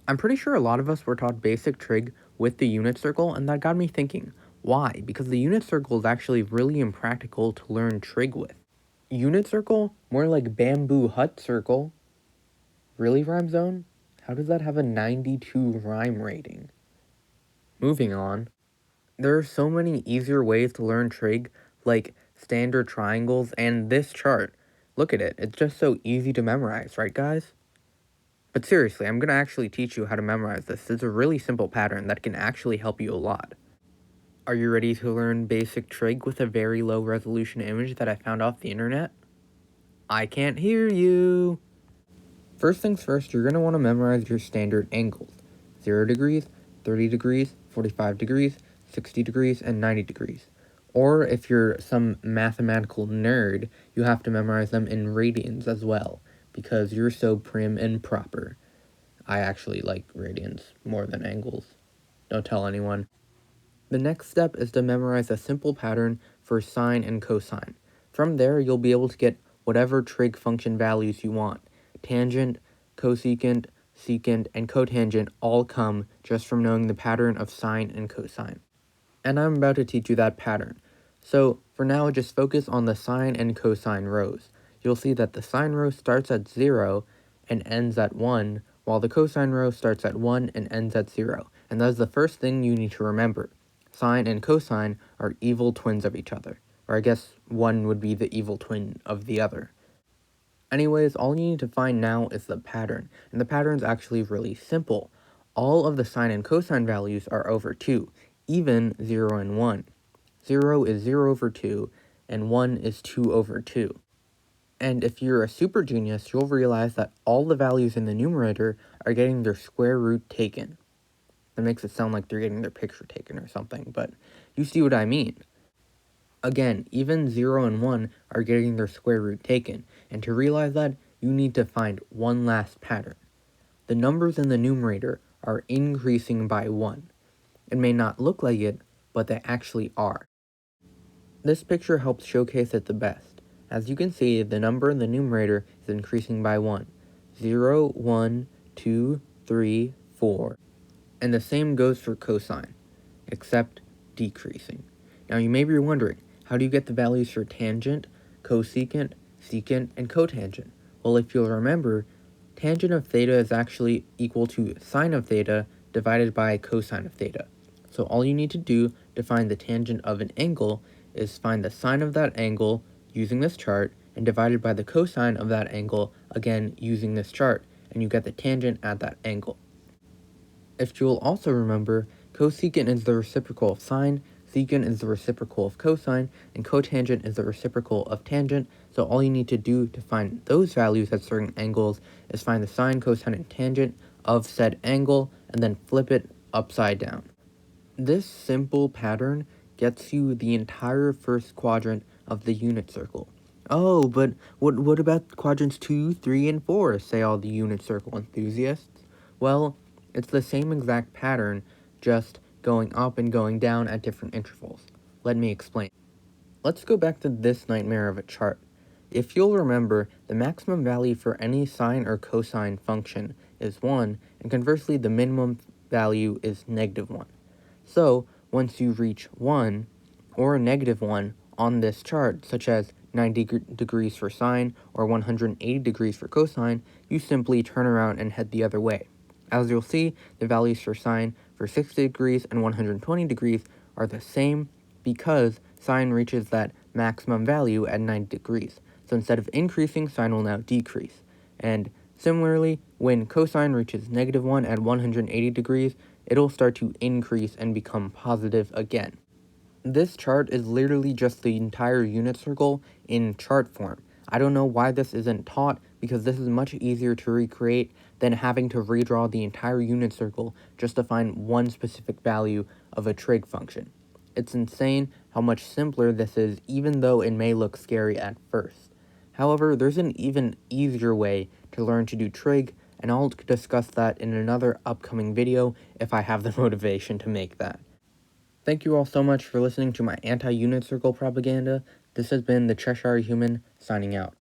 I'm pretty sure a lot of us were taught basic trig with the unit circle, and that got me thinking, why? Because the unit circle is actually really impractical to learn trig with. Unit circle? More like bamboo hut circle. Really, Rhyme Zone? How does that have a 92 rhyme rating? Moving on. There are so many easier ways to learn trig, like standard triangles and this chart. Look at it, it's just so easy to memorize, right guys? But seriously, I'm going to actually teach you how to memorize this. It's a really simple pattern that can actually help you a lot. Are you ready to learn basic trig with a very low resolution image that I found off the internet? I can't hear you! First things first, you're going to want to memorize your standard angles. 0 degrees, 30 degrees, 45 degrees, 60 degrees, and 90 degrees. Or if you're some mathematical nerd, you have to memorize them in radians as well, because you're so prim and proper. I actually like radians more than angles. Don't tell anyone. The next step is to memorize a simple pattern for sine and cosine. From there, you'll be able to get whatever trig function values you want. Tangent, cosecant, secant, and cotangent all come just from knowing the pattern of sine and cosine. And I'm about to teach you that pattern. So for now, just focus on the sine and cosine rows. You'll see that the sine row starts at 0 and ends at 1, while the cosine row starts at 1 and ends at 0. And that's the first thing you need to remember. Sine and cosine are evil twins of each other. Or I guess one would be the evil twin of the other. Anyways, all you need to find now is the pattern, and the pattern's actually really simple. All of the sine and cosine values are over 2, even 0 and 1. 0 is 0 over 2, and 1 is 2 over 2. And if you're a super genius, you'll realize that all the values in the numerator are getting their square root taken. That makes it sound like they're getting their picture taken or something, but you see what I mean. Again, even 0 and 1 are getting their square root taken, and to realize that, you need to find one last pattern. The numbers in the numerator are increasing by 1. It may not look like it, but they actually are. This picture helps showcase it the best. As you can see, the number in the numerator is increasing by 1. 0, 1, 2, 3, 4. And the same goes for cosine, except decreasing. Now you may be wondering, how do you get the values for tangent, cosecant, secant, and cotangent? Well, if you'll remember, tangent of theta is actually equal to sine of theta divided by cosine of theta. So all you need to do to find the tangent of an angle is find the sine of that angle using this chart and divided by the cosine of that angle, again using this chart, and you get the tangent at that angle. If you'll also remember, cosecant is the reciprocal of sine, secant is the reciprocal of cosine, and cotangent is the reciprocal of tangent, so all you need to do to find those values at certain angles is find the sine, cosine, and tangent of said angle, and then flip it upside down. This simple pattern gets you the entire first quadrant of the unit circle. Oh, but what about quadrants 2, 3, and 4, say all the unit circle enthusiasts? Well, it's the same exact pattern, just going up and going down at different intervals. Let me explain. Let's go back to this nightmare of a chart. If you'll remember, the maximum value for any sine or cosine function is 1, and conversely the minimum value is -1. So, once you reach 1, or a -1 on this chart, such as 90 degrees for sine or 180 degrees for cosine, you simply turn around and head the other way. As you'll see, the values for sine for 60 degrees and 120 degrees are the same because sine reaches that maximum value at 90 degrees. So instead of increasing, sine will now decrease. And similarly, when cosine reaches -1 at 180 degrees, it'll start to increase and become positive again. This chart is literally just the entire unit circle in chart form. I don't know why this isn't taught, because this is much easier to recreate than having to redraw the entire unit circle just to find one specific value of a trig function. It's insane how much simpler this is, even though it may look scary at first. However, there's an even easier way to learn to do trig, and I'll discuss that in another upcoming video if I have the motivation to make that. Thank you all so much for listening to my anti-unit circle propaganda. This has been the Cheshire Human, signing out.